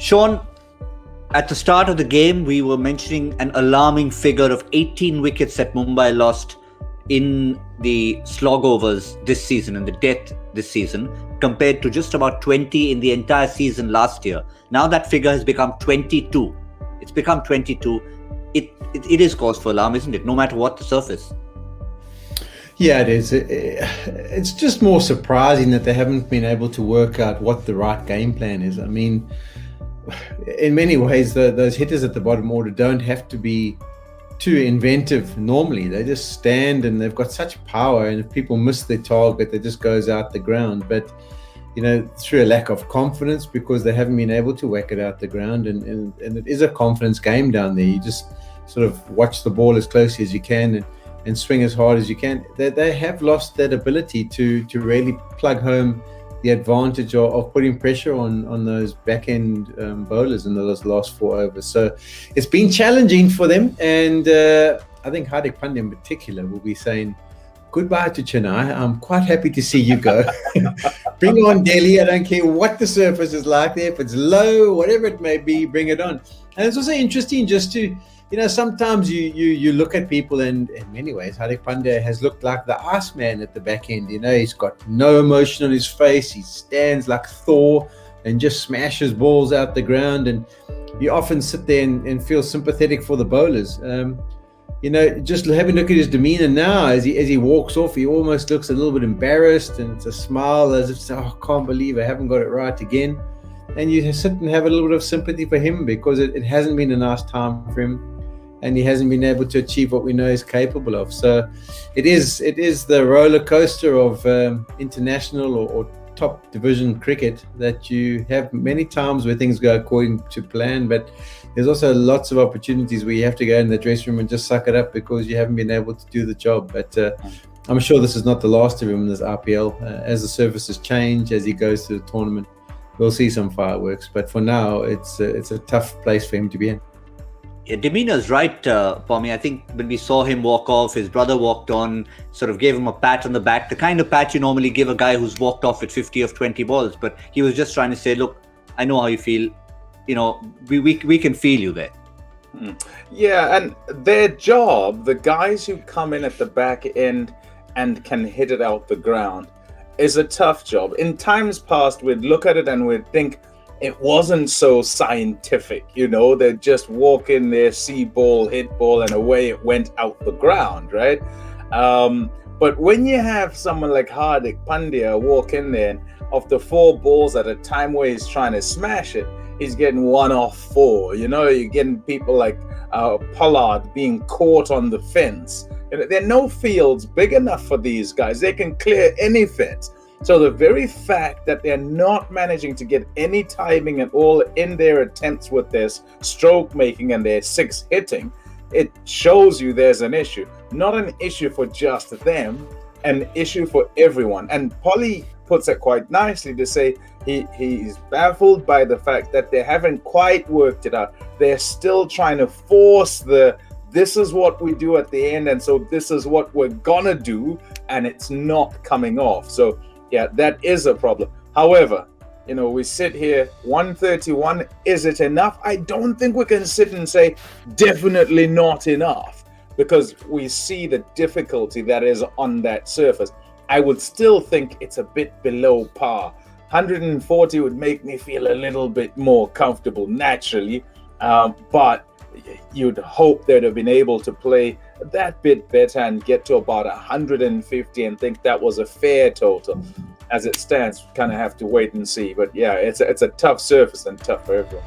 Shaun, at the start of the game, we were mentioning an alarming figure of 18 wickets that Mumbai lost in the slogovers this season and the death this season, compared to just about 20 in the entire season last year. Now that figure has become 22. It's become 22. It is cause for alarm, isn't it? No matter what the surface. Yeah, it is. It's just more surprising that they haven't been able to work out what the right game plan is. I mean, in many ways, those hitters at the bottom order don't have to be too inventive normally. They just stand and they've got such power, and if people miss their target, it just goes out the ground. But through a lack of confidence, because they haven't been able to whack it out the ground, and it is a confidence game down there. You just sort of watch the ball as closely as you can and swing as hard as you can. They have lost that ability to really plug home the advantage of putting pressure on those back-end bowlers in those last 4 overs. So it's been challenging for them, and I think Hardik Pandya in particular will be saying goodbye to Chennai. I'm quite happy to see you go. Bring on Delhi. I don't care what the surface is like there. If it's low, whatever it may be, bring it on. And it's also interesting just to, sometimes you look at people, and in many ways, Hardik Pandya has looked like the Iceman at the back end. He's got no emotion on his face. He stands like Thor and just smashes balls out the ground. And you often sit there and feel sympathetic for the bowlers. Just having a look at his demeanour now as he walks off, he almost looks a little bit embarrassed, and it's a smile as if, I can't believe I haven't got it right again. And you sit and have a little bit of sympathy for him, because it hasn't been a nice time for him, and he hasn't been able to achieve what we know he's capable of. So it is the roller coaster of international or top division cricket, that you have many times where things go according to plan, but there's also lots of opportunities where you have to go in the dressing room and just suck it up because you haven't been able to do the job. But I'm sure this is not the last of him in this IPL. As the surfaces change, as he goes to the tournament, we'll see some fireworks. But for now, it's a tough place for him to be in. Yeah, demeanour's right, Pommie. I think when we saw him walk off, his brother walked on, sort of gave him a pat on the back, the kind of pat you normally give a guy who's walked off with 50 of 20 balls. But he was just trying to say, look, I know how you feel. We can feel you there. Yeah, and their job, the guys who come in at the back end and can hit it out the ground, is a tough job. In times past, we'd look at it and we'd think, it wasn't so scientific, they'd just walk in there, see ball, hit ball, and away it went out the ground, right? But when you have someone like Hardik Pandya walk in there, and of the 4 balls at a time where he's trying to smash it, he's getting 1 off 4. You're getting people like Pollard being caught on the fence. There are no fields big enough for these guys. They can clear any fence. So the very fact that they're not managing to get any timing at all in their attempts with their stroke making and their 6 hitting, it shows you there's an issue. Not an issue for just them, an issue for everyone. And Polly puts it quite nicely to say he's baffled by the fact that they haven't quite worked it out. They're still trying to force this is what we do at the end, and so this is what we're gonna do, and it's not coming off. So yeah, that is a problem. However, we sit here, 131, is it enough? I don't think we can sit and say definitely not enough, because we see the difficulty that is on that surface. I would still think it's a bit below par. 140 would make me feel a little bit more comfortable naturally, but you'd hope they'd have been able to play that bit better and get to about 150 and think that was a fair total. As it stands, kind of have to wait and see. But yeah, it's a tough surface and tough for everyone.